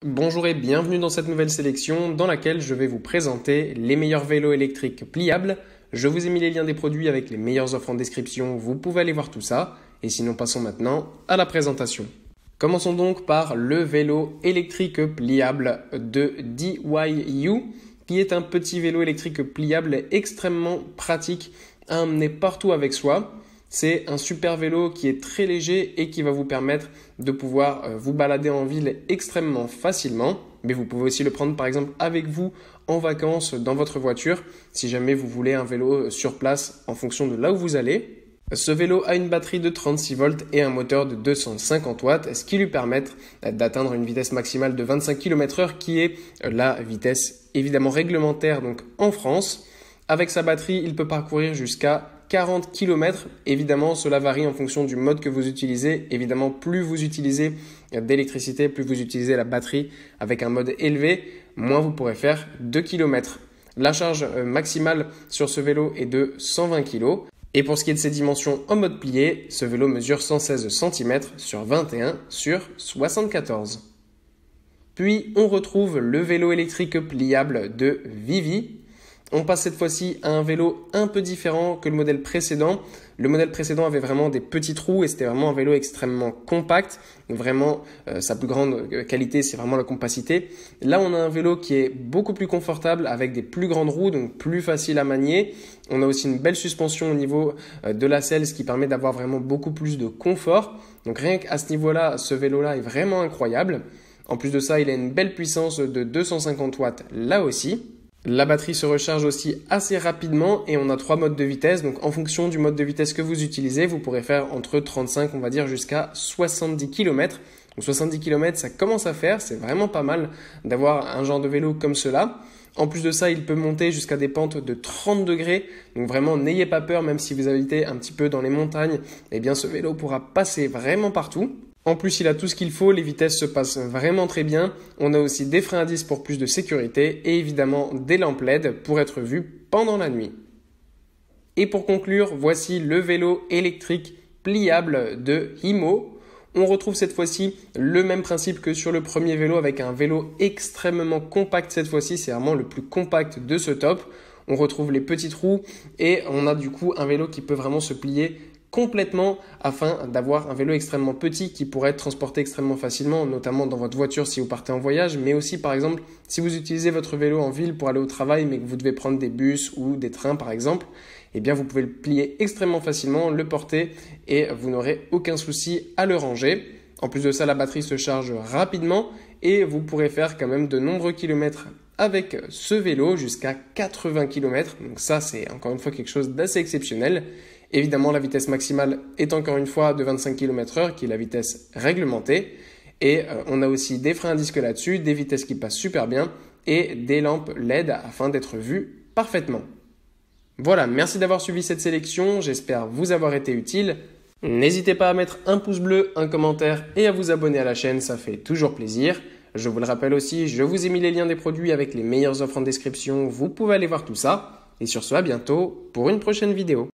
Bonjour et bienvenue dans cette nouvelle sélection dans laquelle je vais vous présenter les meilleurs vélos électriques pliables. Je vous ai mis les liens des produits avec les meilleures offres en description, vous pouvez aller voir tout ça. Et sinon passons maintenant à la présentation. Commençons donc par le vélo électrique pliable de DYU, qui est un petit vélo électrique pliable extrêmement pratique à emmener partout avec soi. C'est un super vélo qui est très léger et qui va vous permettre de pouvoir vous balader en ville extrêmement facilement. Mais vous pouvez aussi le prendre par exemple avec vous en vacances dans votre voiture si jamais vous voulez un vélo sur place en fonction de là où vous allez. Ce vélo a une batterie de 36 volts et un moteur de 250 watts, ce qui lui permet d'atteindre une vitesse maximale de 25 km/h qui est la vitesse évidemment réglementaire donc en France. Avec sa batterie, il peut parcourir jusqu'à 40 km. Évidemment, cela varie en fonction du mode que vous utilisez. Évidemment, plus vous utilisez d'électricité, plus vous utilisez la batterie avec un mode élevé, moins vous pourrez faire 2 km. La charge maximale sur ce vélo est de 120 kg. Et pour ce qui est de ses dimensions en mode plié, ce vélo mesure 116 cm sur 21 sur 74. Puis, on retrouve le vélo électrique pliable de Vivi. On passe cette fois-ci à un vélo un peu différent que le modèle précédent. Le modèle précédent avait vraiment des petits trous et c'était vraiment un vélo extrêmement compact. Vraiment, sa plus grande qualité, c'est vraiment la compacité. Là, on a un vélo qui est beaucoup plus confortable avec des plus grandes roues, donc plus facile à manier. On a aussi une belle suspension au niveau de la selle, ce qui permet d'avoir vraiment beaucoup plus de confort. Donc rien qu'à ce niveau-là, ce vélo-là est vraiment incroyable. En plus de ça, il a une belle puissance de 250 watts là aussi. La batterie se recharge aussi assez rapidement et on a 3 modes de vitesse. Donc en fonction du mode de vitesse que vous utilisez, vous pourrez faire entre 35, on va dire, jusqu'à 70 km. Donc 70 km, ça commence à faire. C'est vraiment pas mal d'avoir un genre de vélo comme cela. En plus de ça, il peut monter jusqu'à des pentes de 30 degrés. Donc vraiment, n'ayez pas peur, même si vous habitez un petit peu dans les montagnes, eh bien ce vélo pourra passer vraiment partout. En plus, il a tout ce qu'il faut, les vitesses se passent vraiment très bien. On a aussi des freins à disque pour plus de sécurité et évidemment des lampes LED pour être vu pendant la nuit. Et pour conclure, voici le vélo électrique pliable de Himo. On retrouve cette fois-ci le même principe que sur le premier vélo avec un vélo extrêmement compact cette fois-ci. C'est vraiment le plus compact de ce top. On retrouve les petits trous et on a du coup un vélo qui peut vraiment se plier complètement afin d'avoir un vélo extrêmement petit qui pourrait être transporté extrêmement facilement, notamment dans votre voiture si vous partez en voyage, mais aussi par exemple si vous utilisez votre vélo en ville pour aller au travail mais que vous devez prendre des bus ou des trains par exemple, eh bien vous pouvez le plier extrêmement facilement, le porter et vous n'aurez aucun souci à le ranger. En plus de ça, la batterie se charge rapidement et vous pourrez faire quand même de nombreux kilomètres avec ce vélo jusqu'à 80 km. Donc ça, c'est encore une fois quelque chose d'assez exceptionnel. Évidemment, la vitesse maximale est encore une fois de 25 km/h, qui est la vitesse réglementée. Et on a aussi des freins à disque là-dessus, des vitesses qui passent super bien et des lampes LED afin d'être vu parfaitement. Voilà, merci d'avoir suivi cette sélection, j'espère vous avoir été utile. N'hésitez pas à mettre un pouce bleu, un commentaire et à vous abonner à la chaîne, ça fait toujours plaisir. Je vous le rappelle aussi, je vous ai mis les liens des produits avec les meilleures offres en description, vous pouvez aller voir tout ça. Et sur ce, à bientôt pour une prochaine vidéo.